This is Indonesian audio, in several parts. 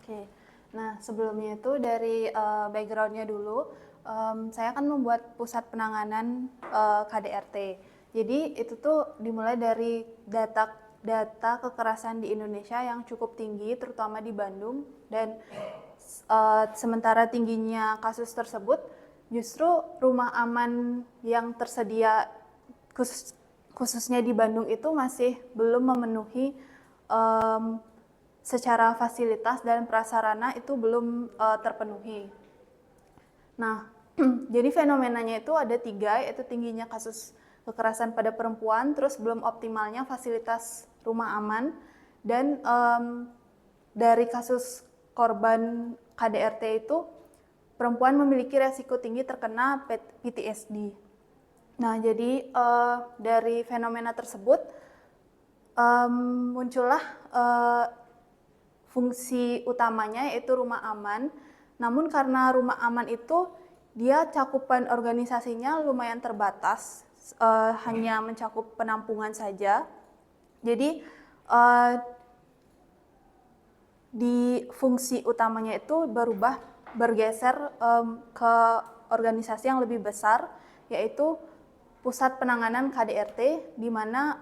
Oke, nah sebelumnya itu dari background-nya dulu, saya kan membuat pusat penanganan KDRT. Jadi itu tuh dimulai dari data kekerasan di Indonesia yang cukup tinggi, terutama di Bandung, dan sementara tingginya kasus tersebut, justru rumah aman yang tersedia khususnya di Bandung itu masih belum memenuhi secara fasilitas dan prasarana itu belum terpenuhi. Nah, jadi fenomenanya itu ada 3, yaitu tingginya kasus kekerasan pada perempuan, terus belum optimalnya fasilitas rumah aman, dan dari kasus korban KDRT itu perempuan memiliki resiko tinggi terkena PTSD. Nah, jadi dari fenomena tersebut muncullah fungsi utamanya yaitu rumah aman. Namun karena rumah aman itu dia cakupan organisasinya lumayan terbatas, hanya mencakup penampungan saja. Jadi di fungsi utamanya itu bergeser ke organisasi yang lebih besar, yaitu Pusat Penanganan KDRT, di mana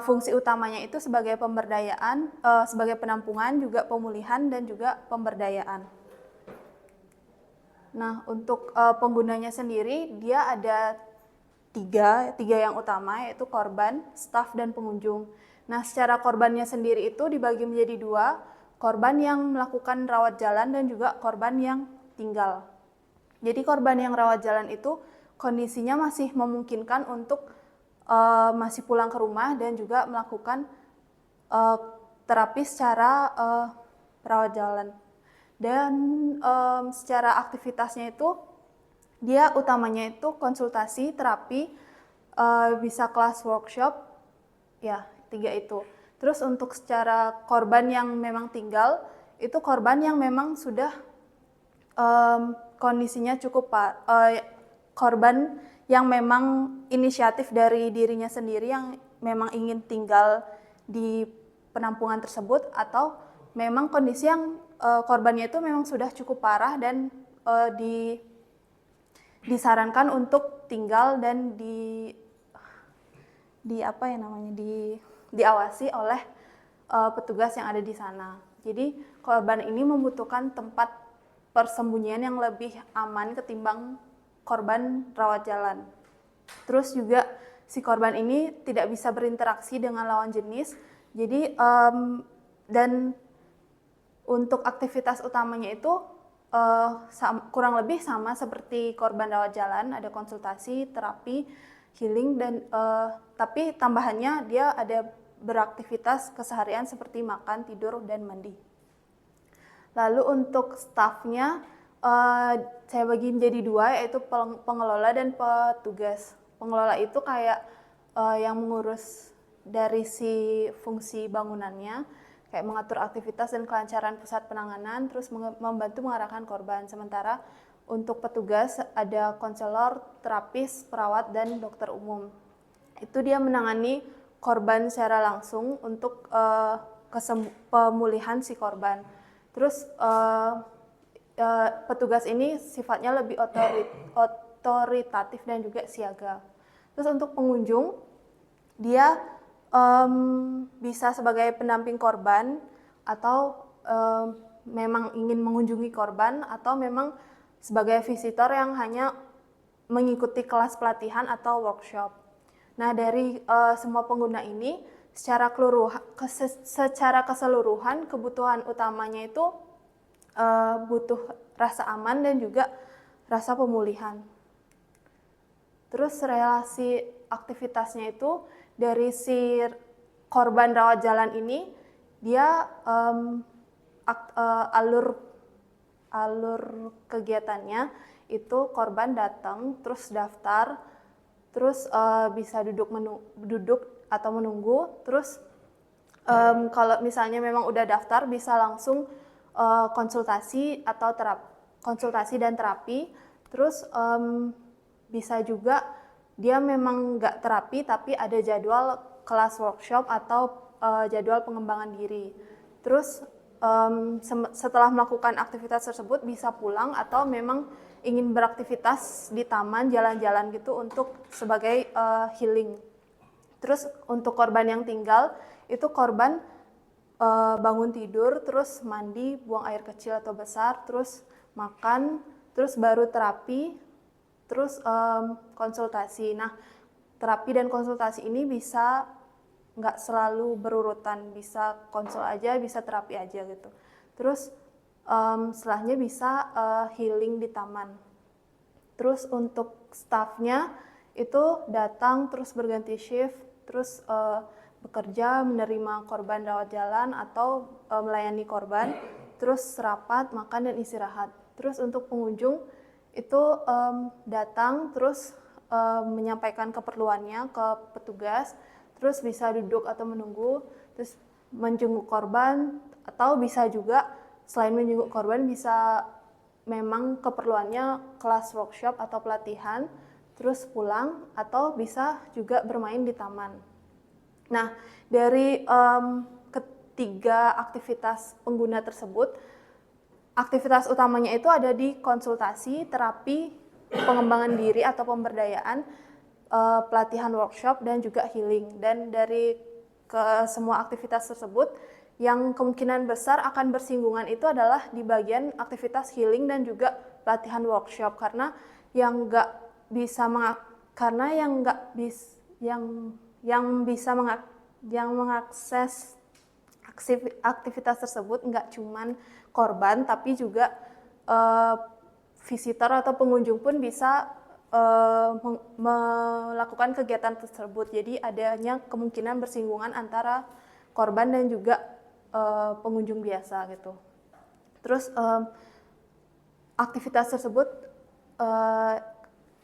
fungsi utamanya itu sebagai pemberdayaan, sebagai penampungan, juga pemulihan, dan juga pemberdayaan. Nah, untuk penggunanya sendiri, dia ada tiga yang utama, yaitu korban, staf, dan pengunjung. Nah, secara korbannya sendiri itu dibagi menjadi 2, korban yang melakukan rawat jalan dan juga korban yang tinggal. Jadi korban yang rawat jalan itu kondisinya masih memungkinkan untuk masih pulang ke rumah dan juga melakukan terapi secara rawat jalan. Dan secara aktivitasnya itu dia utamanya itu konsultasi, terapi, bisa kelas workshop, ya 3 itu. Terus untuk secara korban yang memang tinggal, itu korban yang memang sudah kondisinya cukup korban yang memang inisiatif dari dirinya sendiri yang memang ingin tinggal di penampungan tersebut, atau memang kondisi yang korbannya itu memang sudah cukup parah dan disarankan untuk tinggal dan diawasi oleh petugas yang ada di sana. Jadi korban ini membutuhkan tempat persembunyian yang lebih aman ketimbang korban rawat jalan. Terus juga si korban ini tidak bisa berinteraksi dengan lawan jenis. Jadi dan untuk aktivitas utamanya itu kurang lebih sama seperti korban rawat jalan, ada konsultasi, terapi, healing, dan tapi tambahannya dia ada beraktivitas keseharian seperti makan, tidur, dan mandi. Lalu untuk stafnya saya bagi menjadi 2, yaitu pengelola dan petugas. Pengelola itu kayak yang mengurus dari si fungsi bangunannya, kayak mengatur aktivitas dan kelancaran pusat penanganan, terus membantu mengarahkan korban. Sementara untuk petugas ada konselor, terapis, perawat, dan dokter umum. Itu dia menangani korban secara langsung untuk pemulihan si korban. Terus petugas ini sifatnya lebih otoritatif dan juga siaga. Terus untuk pengunjung, dia bisa sebagai pendamping korban, atau memang ingin mengunjungi korban, atau memang sebagai visitor yang hanya mengikuti kelas pelatihan atau workshop. Nah, dari semua pengguna ini secara keseluruhan kebutuhan utamanya itu butuh rasa aman dan juga rasa pemulihan. Terus relasi aktivitasnya itu dari si korban rawat jalan ini, dia alur kegiatannya itu korban datang, terus daftar, terus bisa duduk atau menunggu, terus kalau misalnya memang udah daftar bisa langsung konsultasi atau konsultasi dan terapi. Terus bisa juga dia memang nggak terapi tapi ada jadwal kelas workshop atau jadwal pengembangan diri. Terus setelah melakukan aktivitas tersebut bisa pulang atau memang ingin beraktivitas di taman, jalan-jalan gitu untuk sebagai healing. Terus untuk korban yang tinggal itu korban bangun tidur, terus mandi, buang air kecil atau besar, terus makan, terus baru terapi, terus konsultasi. Nah, terapi dan konsultasi ini bisa nggak selalu berurutan, bisa konsul aja, bisa terapi aja gitu. Terus setelahnya bisa healing di taman. Terus untuk staffnya itu datang terus berganti shift, terus bekerja menerima korban rawat jalan atau melayani korban, terus rapat, makan dan istirahat. Terus untuk pengunjung itu datang terus menyampaikan keperluannya ke petugas, terus bisa duduk atau menunggu, terus menjenguk korban, atau bisa juga selain menjenguk korban bisa memang keperluannya kelas workshop atau pelatihan, terus pulang, atau bisa juga bermain di taman. Nah, dari ketiga aktivitas pengguna tersebut, aktivitas utamanya itu ada di konsultasi, terapi, pengembangan diri atau pemberdayaan, pelatihan workshop, dan juga healing. Dan dari semua aktivitas tersebut, yang kemungkinan besar akan bersinggungan itu adalah di bagian aktivitas healing dan juga pelatihan workshop, karena yang nggak bisa yang mengakses aktivitas tersebut nggak cuman korban, tapi juga visitor atau pengunjung pun bisa melakukan kegiatan tersebut. Jadi adanya kemungkinan bersinggungan antara korban dan juga pengunjung biasa gitu. Terus aktivitas tersebut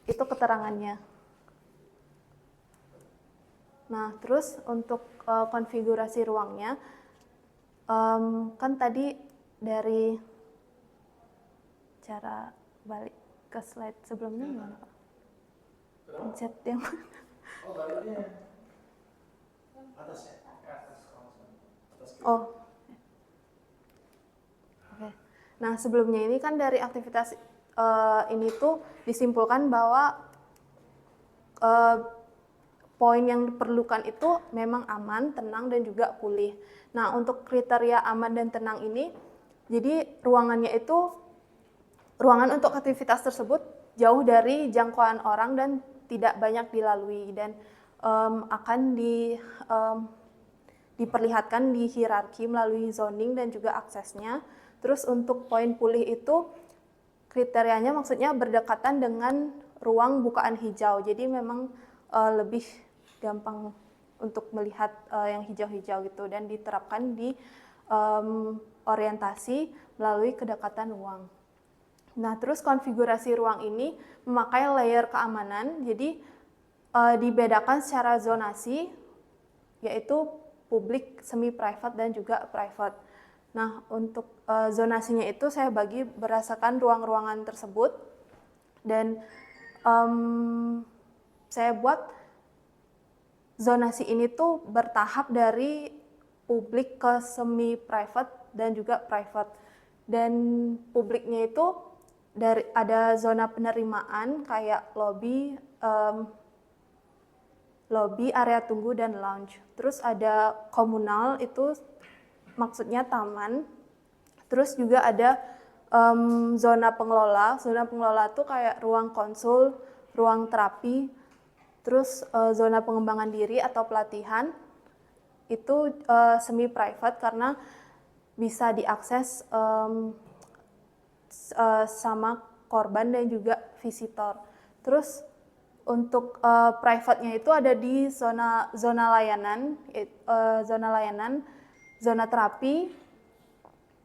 itu keterangannya. Nah, terus untuk konfigurasi ruangnya, kan tadi dari cara balik ke slide sebelumnya gimana Pak? Pencet yang mana? Oh, baliknya atas ya? Atas. Oh. Oke. Nah, sebelumnya ini kan dari aktivitas ini tuh disimpulkan bahwa poin yang diperlukan itu memang aman, tenang, dan juga pulih. Nah, untuk kriteria aman dan tenang ini, jadi ruangannya itu, ruangan untuk aktivitas tersebut jauh dari jangkauan orang dan tidak banyak dilalui, dan akan diperlihatkan di hierarki melalui zoning dan juga aksesnya. Terus untuk poin pulih itu kriterianya maksudnya berdekatan dengan ruang bukaan hijau, jadi memang lebih gampang untuk melihat yang hijau-hijau gitu, dan diterapkan di orientasi melalui kedekatan ruang. Nah, terus konfigurasi ruang ini memakai layer keamanan, jadi dibedakan secara zonasi, yaitu publik, semi-private, dan juga private. Nah, untuk zonasinya itu saya bagi berdasarkan ruang-ruangan tersebut, dan saya buat zonasi ini tuh bertahap dari publik ke semi-private dan juga private. Dan publiknya itu dari ada zona penerimaan kayak lobby, area tunggu, dan lounge. Terus ada komunal, itu maksudnya taman. Terus juga ada zona pengelola. Zona pengelola tuh kayak ruang konsul, ruang terapi. Terus zona pengembangan diri atau pelatihan itu semi private karena bisa diakses sama korban dan juga visitor. Terus untuk private-nya itu ada di zona layanan, zona terapi.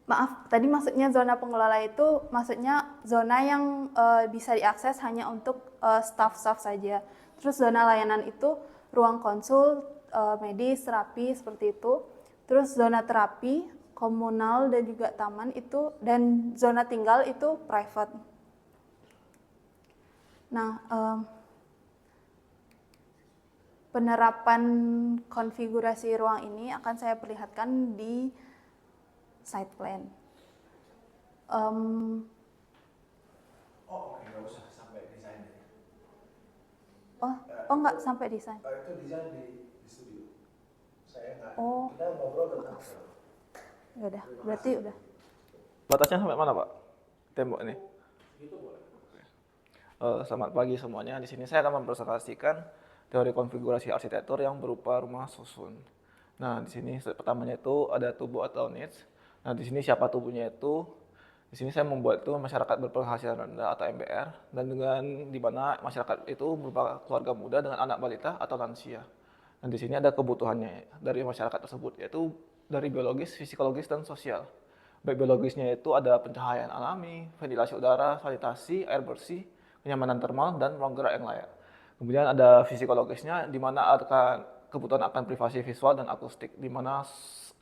Maaf, tadi maksudnya zona pengelola itu maksudnya zona yang bisa diakses hanya untuk staff-staff saja. Terus zona layanan itu ruang konsul, medis, terapi, seperti itu. Terus zona terapi, komunal, dan juga taman itu, dan zona tinggal itu private. Nah, penerapan konfigurasi ruang ini akan saya perlihatkan di site plan. Oh, oke, nggak usah sampai desain deh. Nggak sampai desain. Itu desain di studio. Saya nggak. Oh. Kita ngobrol tentang Ya udah, berarti udah. Batasnya sampai mana, Pak? Tembok ini. itu boleh. Selamat pagi semuanya. Di sini saya akan mempresentasikan teori konfigurasi arsitektur yang berupa rumah susun. Nah, di sini pertamanya itu ada tubuh atau niche. Nah, di sini siapa tubuhnya itu? Di sini saya membuat itu masyarakat berpenghasilan rendah atau MBR, dan dengan di mana masyarakat itu berupa keluarga muda dengan anak balita atau lansia. Dan di sini ada kebutuhannya dari masyarakat tersebut, yaitu dari biologis, psikologis, dan sosial. Baik biologisnya itu ada pencahayaan alami, ventilasi udara, sanitasi, air bersih, kenyamanan termal, dan ruang gerak yang layak. Kemudian ada psikologisnya, di mana akan kebutuhan akan privasi visual dan akustik, di mana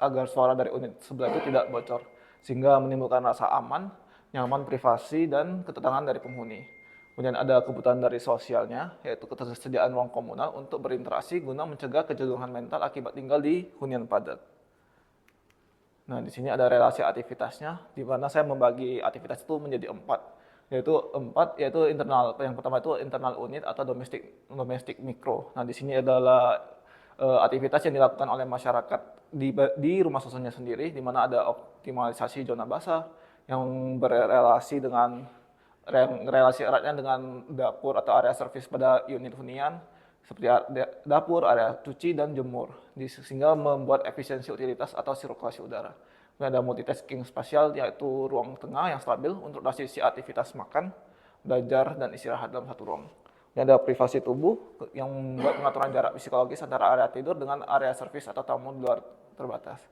agar suara dari unit sebelah itu tidak bocor, sehingga menimbulkan rasa aman, nyaman, privasi, dan ketenangan dari penghuni. Kemudian ada kebutuhan dari sosialnya, yaitu ketersediaan ruang komunal untuk berinteraksi guna mencegah kejenuhan mental akibat tinggal di hunian padat. Nah, di sini ada relasi aktivitasnya, di mana saya membagi aktivitas itu menjadi 4. Yaitu internal. Yang pertama itu internal unit atau domestik mikro. Nah, di sini adalah aktivitas yang dilakukan oleh masyarakat di rumah susunnya sendiri, di mana ada optimalisasi zona basah yang berrelasi dengan relasi eratnya dengan dapur atau area servis pada unit hunian, seperti dapur, area cuci, dan jemur, sehingga membuat efisiensi utilitas atau sirkulasi udara. Kemudian ada multitasking spasial, yaitu ruang tengah yang stabil untuk transisi aktivitas makan, belajar, dan istirahat dalam satu ruang. Ini ada privasi tubuh yang membuat pengaturan jarak psikologis antara area tidur dengan area servis atau tamu di luar terbatas.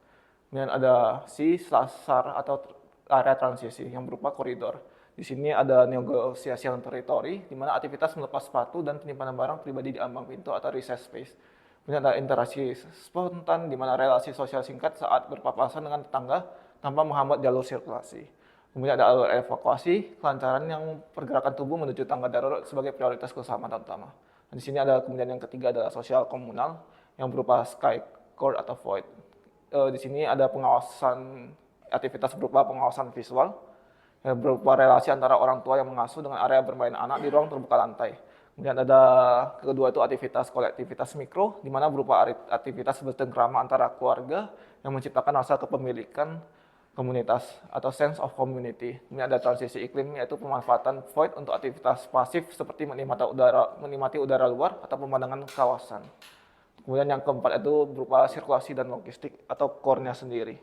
Kemudian ada sasar atau area transisi yang berupa koridor. Di sini ada negosiasi teritori, di mana aktivitas melepas sepatu dan penyimpanan barang pribadi di ambang pintu atau recess space. Kemudian ada interaksi spontan, di mana relasi sosial singkat saat berpapasan dengan tetangga tanpa menghambat jalur sirkulasi. Kemudian ada alur evakuasi, kelancaran yang pergerakan tubuh menuju tangga darurat sebagai prioritas keselamatan utama. Dan di sini ada kemudian yang ketiga adalah sosial komunal yang berupa sky core atau void. Di sini ada pengawasan aktivitas berupa pengawasan visual, berupa relasi antara orang tua yang mengasuh dengan area bermain anak di ruang terbuka lantai. Kemudian ada kedua itu aktivitas kolektivitas mikro, di mana berupa aktivitas bercengkrama antara keluarga yang menciptakan rasa kepemilikan komunitas atau sense of community. Kemudian ada transisi iklim, yaitu pemanfaatan void untuk aktivitas pasif seperti menikmati udara luar atau pemandangan kawasan. Kemudian yang keempat itu berupa sirkulasi dan logistik atau core-nya sendiri.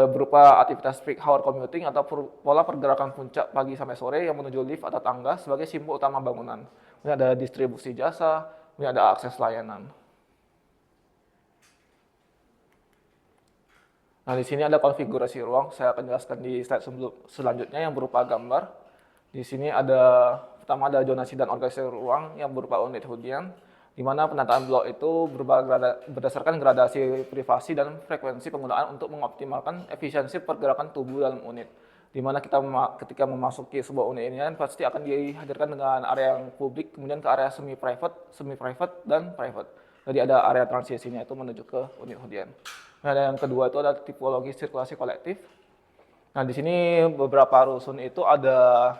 Berupa aktivitas peak hour commuting atau pola pergerakan puncak pagi sampai sore yang menuju lift atau tangga sebagai simbol utama bangunan. Kemudian ada distribusi jasa, kemudian ada akses layanan. Nah, di sini ada konfigurasi ruang. Saya akan jelaskan di slide selanjutnya yang berupa gambar. Di sini pertama ada zonasi dan organisasi ruang yang berupa unit hunian, di mana penataan blok itu berdasarkan gradasi privasi dan frekuensi penggunaan untuk mengoptimalkan efisiensi pergerakan tubuh dalam unit. Di mana ketika memasuki sebuah unit ini pasti akan dihadirkan dengan area yang publik, kemudian ke area semi-private, dan private. Jadi ada area transisinya itu menuju ke unit hunian. Nah, yang kedua itu ada tipologi sirkulasi kolektif. Nah, di sini beberapa rusun itu ada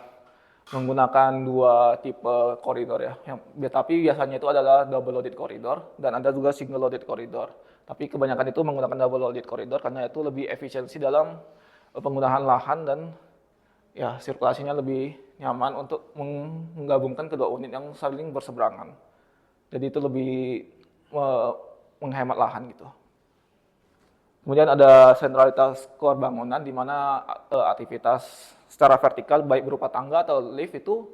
menggunakan dua tipe koridor ya. Tapi biasanya itu adalah double loaded koridor dan ada juga single loaded koridor. Tapi kebanyakan itu menggunakan double loaded koridor karena itu lebih efisiensi dalam penggunaan lahan dan ya sirkulasinya lebih nyaman untuk menggabungkan kedua unit yang saling berseberangan. Jadi itu lebih menghemat lahan gitu. Kemudian ada sentralitas core bangunan, di mana aktivitas secara vertikal baik berupa tangga atau lift itu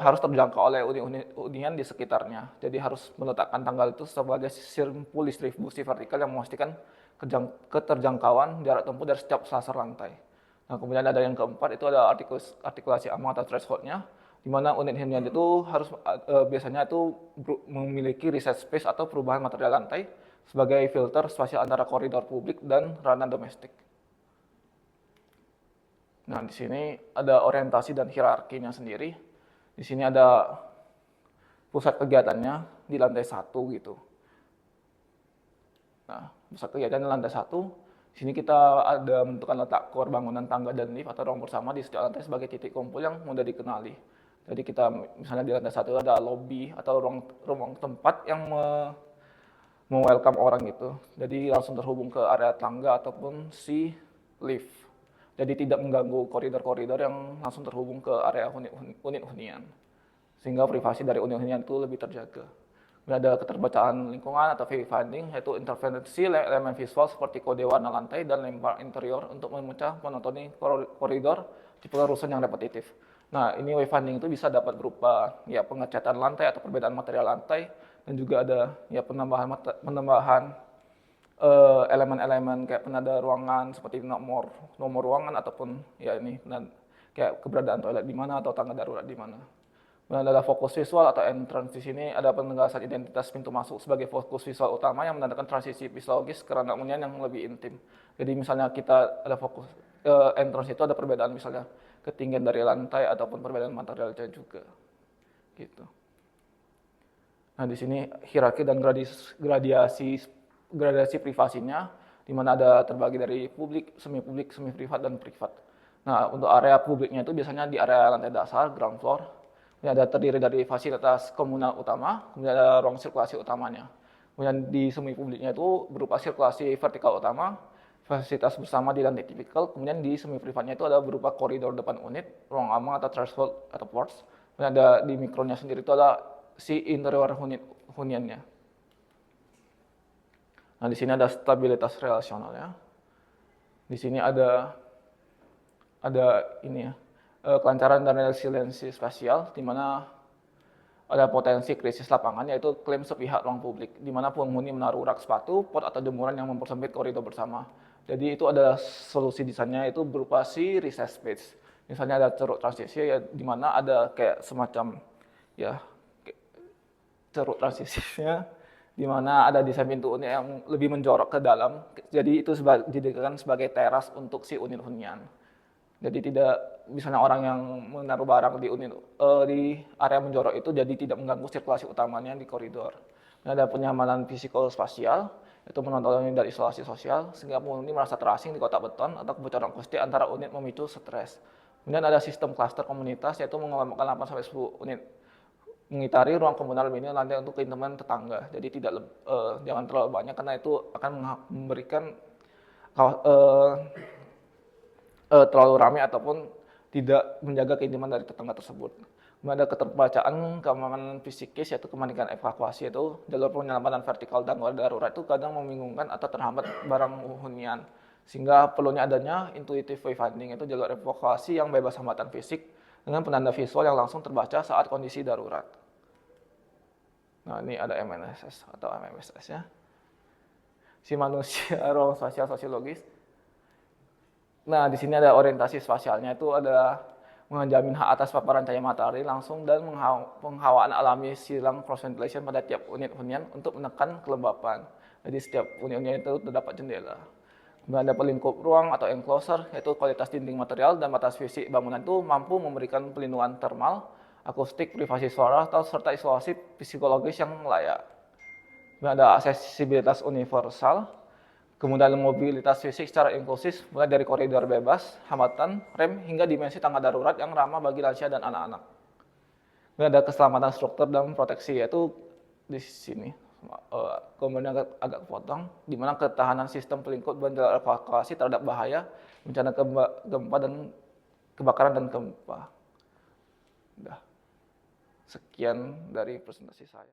harus terjangkau oleh unit hunian di sekitarnya. Jadi harus meletakkan tangga itu sebagai simpul distribusi vertikal yang memastikan keterjangkauan jarak tempuh dari setiap sasar lantai. Nah, kemudian ada yang keempat itu ada artikulasi ambang atau threshold-nya, di mana unit hunian itu harus biasanya itu memiliki recess space atau perubahan material lantai sebagai filter spasial antara koridor publik dan ranah domestik. Nah, di sini ada orientasi dan hierarkinya sendiri. Di sini ada pusat kegiatannya di lantai 1 gitu. Nah, pusat kegiatan di lantai 1, di sini kita ada menentukan letak core bangunan tangga dan lift atau ruang bersama di setiap lantai sebagai titik kumpul yang mudah dikenali. Jadi kita misalnya di lantai 1 ada lobby atau ruang tempat yang welcome orang gitu. Jadi langsung terhubung ke area tangga ataupun si lift. Jadi tidak mengganggu koridor-koridor yang langsung terhubung ke area unit hunian. Sehingga privasi dari unit hunian itu lebih terjaga. Kemudian ada keterbacaan lingkungan atau wayfinding, yaitu intervensi elemen visual seperti kode warna lantai dan lempar interior untuk memecah monotoni koridor tipe rusun yang repetitif. Nah, ini wayfinding itu bisa dapat berupa ya pengecatan lantai atau perbedaan material lantai, dan juga ada ya penambahan elemen-elemen kayak penanda ruangan seperti nomor ruangan ataupun ya ini kayak keberadaan toilet di mana atau tangga darurat di mana. Kemudian ada fokus visual atau entrance. Di sini ada penegasan identitas pintu masuk sebagai fokus visual utama yang menandakan transisi fisiologis ke ranah hunian yang lebih intim. Jadi misalnya kita ada fokus entrance itu ada perbedaan misalnya ketinggian dari lantai ataupun perbedaan materialnya juga. Gitu. Nah, di sini hierarki dan gradasi privasinya, di mana ada terbagi dari publik, semi privat, dan privat. Nah, untuk area publiknya itu biasanya di area lantai dasar, ground floor. Ini ada terdiri dari fasilitas komunal utama, kemudian ada ruang sirkulasi utamanya. Kemudian di semi publiknya itu berupa sirkulasi vertikal utama, fasilitas bersama di lantai tipikal, kemudian di semi privatnya itu ada berupa koridor depan unit, ruang aman atau threshold atau ports. Kemudian ada di mikronya sendiri itu ada si interior huniannya. Nah, di sini ada stabilitas relasionalnya. Di sini ada ini ya, kelancaran dan resiliensi spasial, di mana ada potensi krisis lapangan, yaitu klaim sepihak ruang publik, di mana penghuni menaruh rak sepatu, pot atau jemuran yang mempersempit koridor bersama. Jadi itu adalah solusi desainnya itu berupa si recess space. Misalnya ada ceruk transisi, ya, di mana ada kayak semacam ya ceruk transisinya, di mana ada desain pintu unit yang lebih menjorok ke dalam. Jadi itu dijadikan sebagai teras untuk si unit hunian. Jadi tidak misalnya orang yang menaruh barang di di area menjorok itu jadi tidak mengganggu sirkulasi utamanya di koridor. Dan ada penyamanan psikospasial, yaitu menonton dari isolasi sosial sehingga penghuni merasa terasing di kotak beton atau kebocoran akustik antara unit memicu stres. Kemudian ada sistem klaster komunitas, yaitu mengelompokkan 8-10 unit mengitari ruang komunal mini lantai untuk keintiman tetangga. Jadi tidak jangan terlalu banyak karena itu akan memberikan terlalu ramai ataupun tidak menjaga keintiman dari tetangga tersebut. Kemudian ada keterbacaan keamanan fisikis, yaitu kemanikan evakuasi, yaitu jalur penyelamatan vertikal dan darurat itu kadang membingungkan atau terhambat barang hunian. Sehingga perlunya adanya intuitive wayfinding, yaitu jalur evakuasi yang bebas hambatan fisik dengan penanda visual yang langsung terbaca saat kondisi darurat. Nah, ini ada MNSS atau MMSS ya. Si manusia ruang sosial sosiologis. Nah, di sini ada orientasi spasialnya, itu ada menjamin hak atas paparan cahaya matahari langsung dan penghawaan alami silang cross ventilation pada tiap unit hunian untuk menekan kelembapan. Jadi setiap unit hunian itu terdapat jendela. Kemudian ada pelingkup ruang atau enclosure, yaitu kualitas dinding material dan batas fisik bangunan itu mampu memberikan pelindungan termal, akustik, privasi suara, serta isolasi psikologis yang layak. Kemudian ada aksesibilitas universal, kemudian mobilitas fisik secara inklusif, mulai dari koridor bebas, hambatan, rem, hingga dimensi tangga darurat yang ramah bagi lansia dan anak-anak. Kemudian ada keselamatan struktur dan proteksi, yaitu di sini. Kemudian agak kepotong, di mana ketahanan sistem pelingkup dan jalur evakuasi terhadap bahaya, bencana gempa dan kebakaran dan gempa. Udah. Sekian dari presentasi saya.